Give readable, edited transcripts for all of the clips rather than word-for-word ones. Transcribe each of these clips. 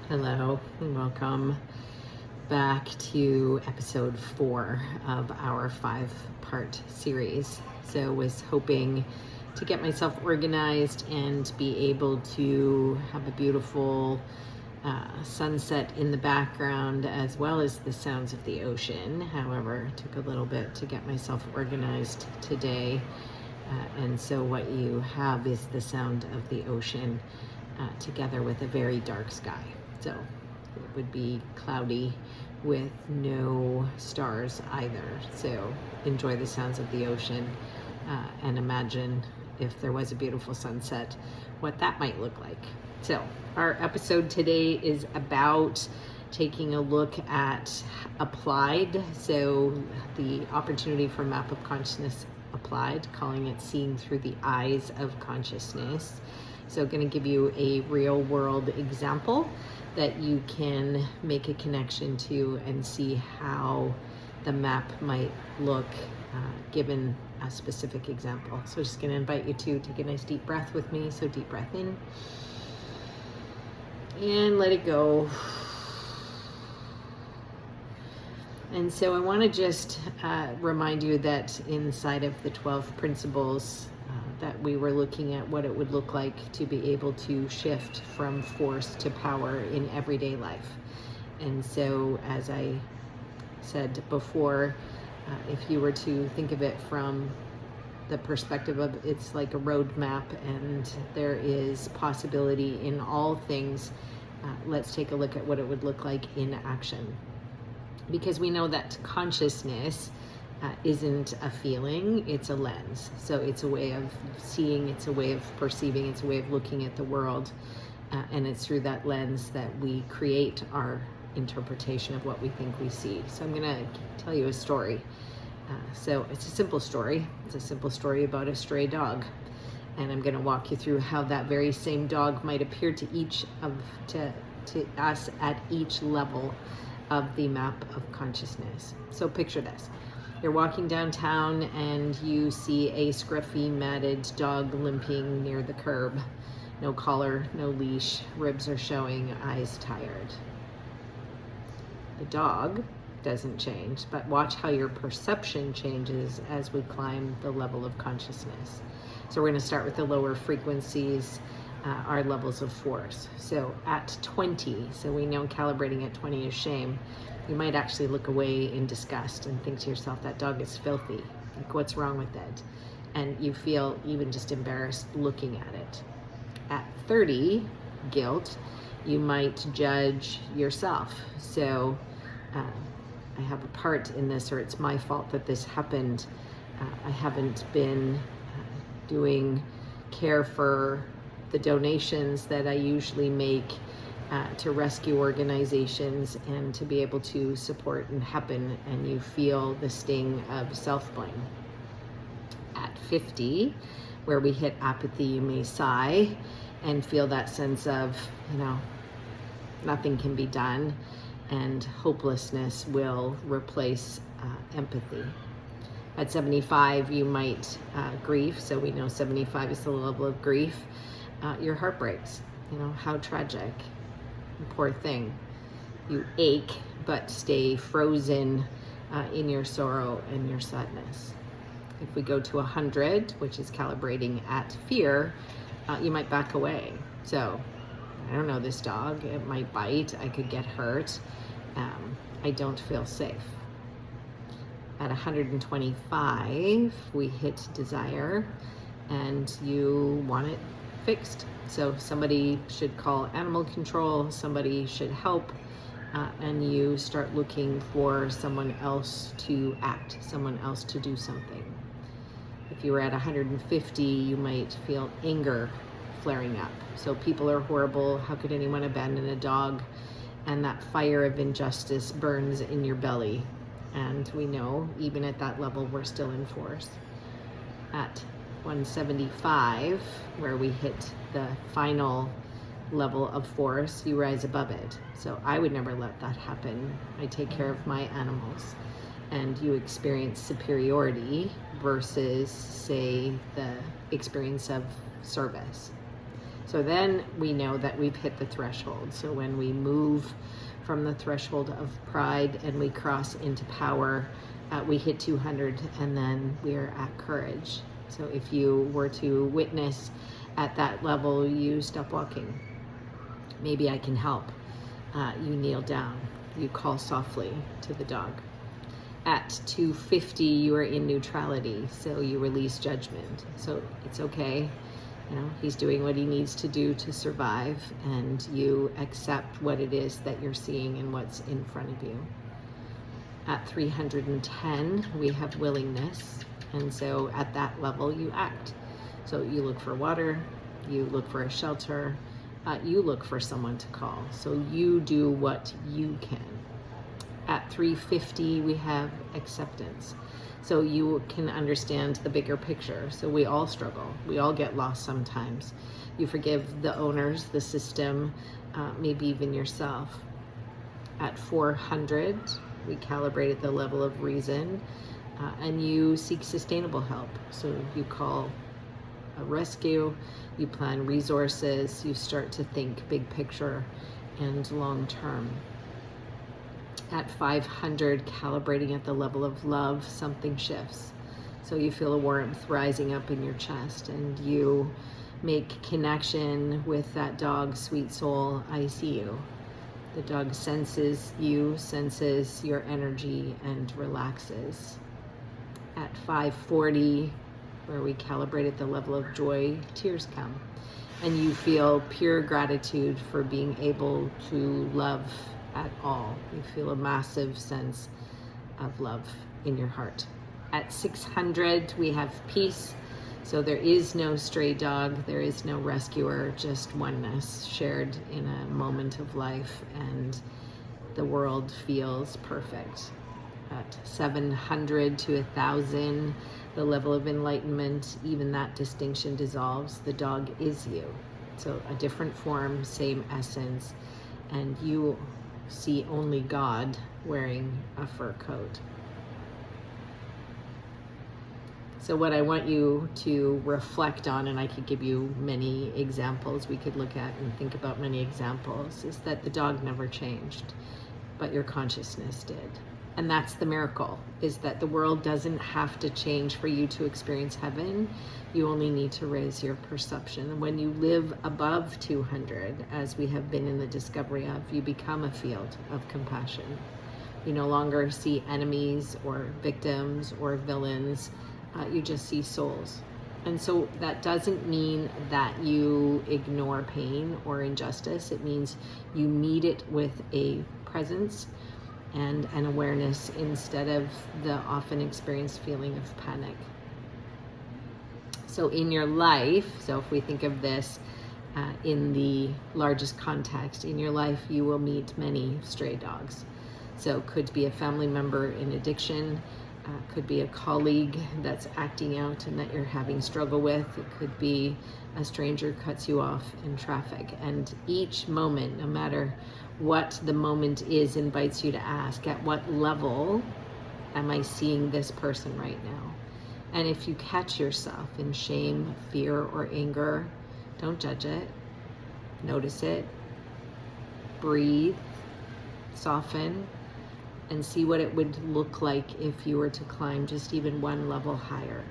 Hello and welcome back to episode 4 of our 5-part series. So was hoping to get myself organized and be able to have a beautiful sunset in the background as well as the sounds of the ocean. However, it took a little bit to get myself organized today. And so what you have is the sound of the ocean together with a very dark sky. So it would be cloudy with no stars either. So enjoy the sounds of the ocean and imagine if there was a beautiful sunset, what that might look like. So our episode today is about taking a look at applied. So the opportunity for Map of Consciousness applied, calling it seeing through the eyes of consciousness. So going to give you a real world example that you can make a connection to and see how the map might look given a specific example. So just going to invite you to take a nice deep breath with me. So deep breath in and let it go. And so I want to just remind you that inside of the 12 principles that we were looking at what it would look like to be able to shift from force to power in everyday life. And so as I said before, if you were to think of it from the perspective of it's like a roadmap and there is possibility in all things, let's take a look at what it would look like in action. Because we know that consciousness isn't a feeling, it's a lens. So it's a way of seeing, it's a way of perceiving, it's a way of looking at the world. And it's through that lens that we create our interpretation of what we think we see. So I'm going to tell you a story. So it's a simple story. It's a simple story about a stray dog. And I'm going to walk you through how that very same dog might appear to us at each level of the map of consciousness. So picture this. You're walking downtown and you see a scruffy, matted dog limping near the curb. No collar, no leash, ribs are showing, eyes tired. The dog doesn't change, but watch how your perception changes as we climb the level of consciousness. So we're going to start with the lower frequencies, our levels of force. So at 20, so we know calibrating at 20 is shame, you might actually look away in disgust and think to yourself, that dog is filthy. Like, what's wrong with it? And you feel even just embarrassed looking at it. At 30, guilt, you might judge yourself. So I have a part in this, or it's my fault that this happened. I haven't been doing care for the donations that I usually make to rescue organizations and to be able to support and happen, and you feel the sting of self-blame. At 50, where we hit apathy, you may sigh and feel that sense of, nothing can be done, and hopelessness will replace empathy. At 75, you might grieve. So we know 75 is the level of grief. Your heart breaks. How tragic. Poor thing. You ache, but stay frozen in your sorrow and your sadness. If we go to 100, which is calibrating at fear, you might back away. So, I don't know this dog. It might bite. I could get hurt. I don't feel safe. At 125, we hit desire, and you want it fixed. So somebody should call animal control, somebody should help, and you start looking for someone else to act, someone else to do something. If you were at 150, you might feel anger flaring up. So people are horrible. How could anyone abandon a dog? And that fire of injustice burns in your belly. And we know, even at that level, we're still in force. At 175, where we hit the final level of force, you rise above it. So I would never let that happen. I take care of my animals. And you experience superiority versus, say, the experience of service. So then we know that we've hit the threshold. So when we move from the threshold of pride and we cross into power, we hit 200, and then we're at courage. So if you were to witness at that level, you stop walking. Maybe I can help. You kneel down. You call softly to the dog. At 250, you are in neutrality, so you release judgment. So it's okay. You know, he's doing what he needs to do to survive, and you accept what it is that you're seeing and what's in front of you. At 310, we have willingness, and so at that level, you act. So you look for water, you look for a shelter, you look for someone to call. So you do what you can. At 350, we have acceptance. So you can understand the bigger picture. So we all struggle. We all get lost sometimes. You forgive the owners, the system, maybe even yourself. At 400, we calibrate at the level of reason, and you seek sustainable help. So you call a rescue, you plan resources, you start to think big picture and long term. At 500, calibrating at the level of love, something shifts. So you feel a warmth rising up in your chest, and you make connection with that dog, sweet soul, I see you. The dog senses you, senses your energy, and relaxes. At 540, where we calibrate at the level of joy, tears come. And you feel pure gratitude for being able to love at all. You feel a massive sense of love in your heart. At 600, we have peace. So there is no stray dog, there is no rescuer, just oneness shared in a moment of life, and the world feels perfect. At 700 to 1,000, the level of enlightenment, even that distinction dissolves. The dog is you. So a different form, same essence, and you see only God wearing a fur coat. So what I want you to reflect on, and I could give you many examples, we could look at and think about many examples, is that the dog never changed, but your consciousness did. And that's the miracle, is that the world doesn't have to change for you to experience heaven. You only need to raise your perception. When you live above 200, as we have been in the discovery of, you become a field of compassion. You no longer see enemies or victims or villains. You just see souls. And so that doesn't mean that you ignore pain or injustice. It means you meet it with a presence and an awareness instead of the often experienced feeling of panic. So in your life, so if we think of this in the largest context, in your life you will meet many stray dogs. So could be a family member in addiction, could be a colleague that's acting out and that you're having struggle with. It could be a stranger cuts you off in traffic. And each moment, no matter what the moment is, invites you to ask, at what level am I seeing this person right now? And if you catch yourself in shame, fear, or anger, don't judge it. Notice it. Breathe. Soften. And see what it would look like if you were to climb just even one level higher.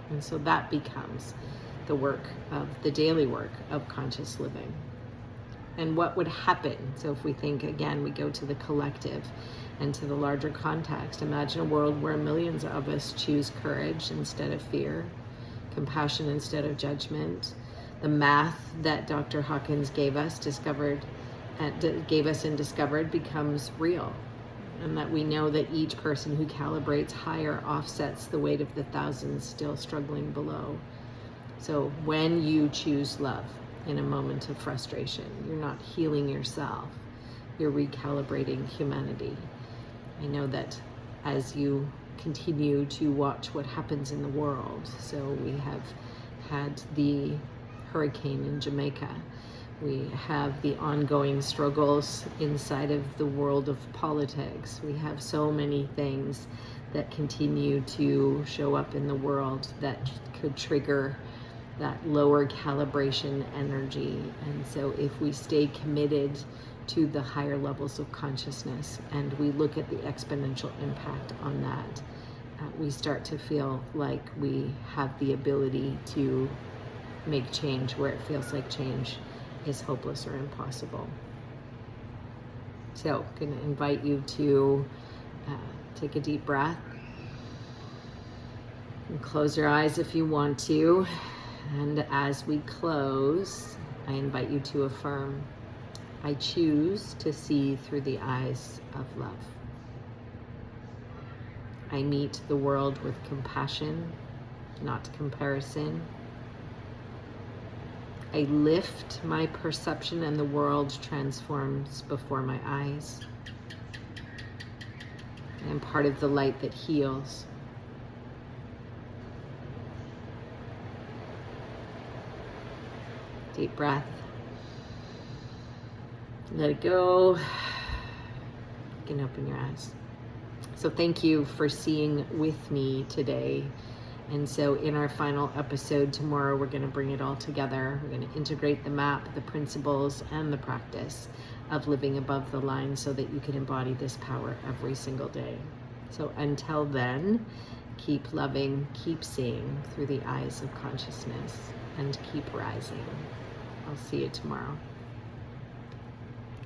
And so that becomes the work of the daily work of conscious living. And what would happen? So if we think, again, we go to the collective and to the larger context. Imagine a world where millions of us choose courage instead of fear, compassion instead of judgment. The math that Dr. Hawkins gave us and discovered becomes real. And that we know that each person who calibrates higher offsets the weight of the thousands still struggling below. So when you choose love in a moment of frustration, you're not healing yourself, you're recalibrating humanity. I know that as you continue to watch what happens in the world, so we have had the hurricane in Jamaica, we have the ongoing struggles inside of the world of politics. We have so many things that continue to show up in the world that could trigger that lower calibration energy. And so if we stay committed to the higher levels of consciousness and we look at the exponential impact on that, we start to feel like we have the ability to make change where it feels like change is hopeless or impossible. So I'm going to invite you to take a deep breath and close your eyes if you want to. And as we close, I invite you to affirm, I choose to see through the eyes of love. I meet the world with compassion, not comparison. I lift my perception and the world transforms before my eyes. I am part of the light that heals. Deep breath. Let it go. You can open your eyes. So thank you for seeing with me today. And so in our final episode tomorrow, we're going to bring it all together. We're going to integrate the map, the principles, and the practice of living above the line so that you can embody this power every single day. So until then, keep loving, keep seeing through the eyes of consciousness, and keep rising. I'll see you tomorrow.